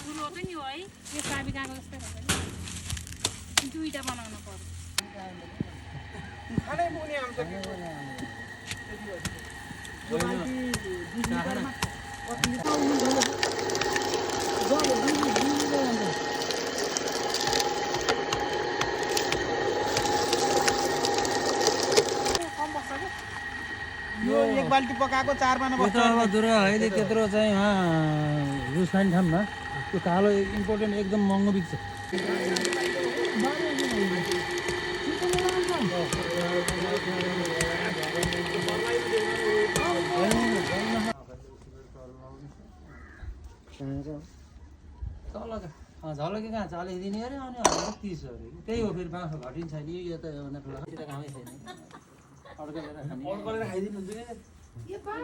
ठुलो पनि हो है यो चाबी गएको जस्तै हुन्छ नि दुईटा बनाउन पर्छ खानै पुग्ने आउँछ कि यो बाल्टी 20 लिटरमा कति लिटर यो एक बाल्टी पकाएको 4 मा यो त अब दुर्गा भाइले त्यत्रो चाहिँ युज खाने ठाउँमा त्यो कालो इम्पोर्टेन्ट एकदम महँगो बिक्छ झलके कहाँ 40 दिने अरे अनि 30 अरे त्यही हो फेरि बाँसो घटिन्छ नि यो त कामै छैन अर्को लिएर खाइदिनुहुन्छ क्या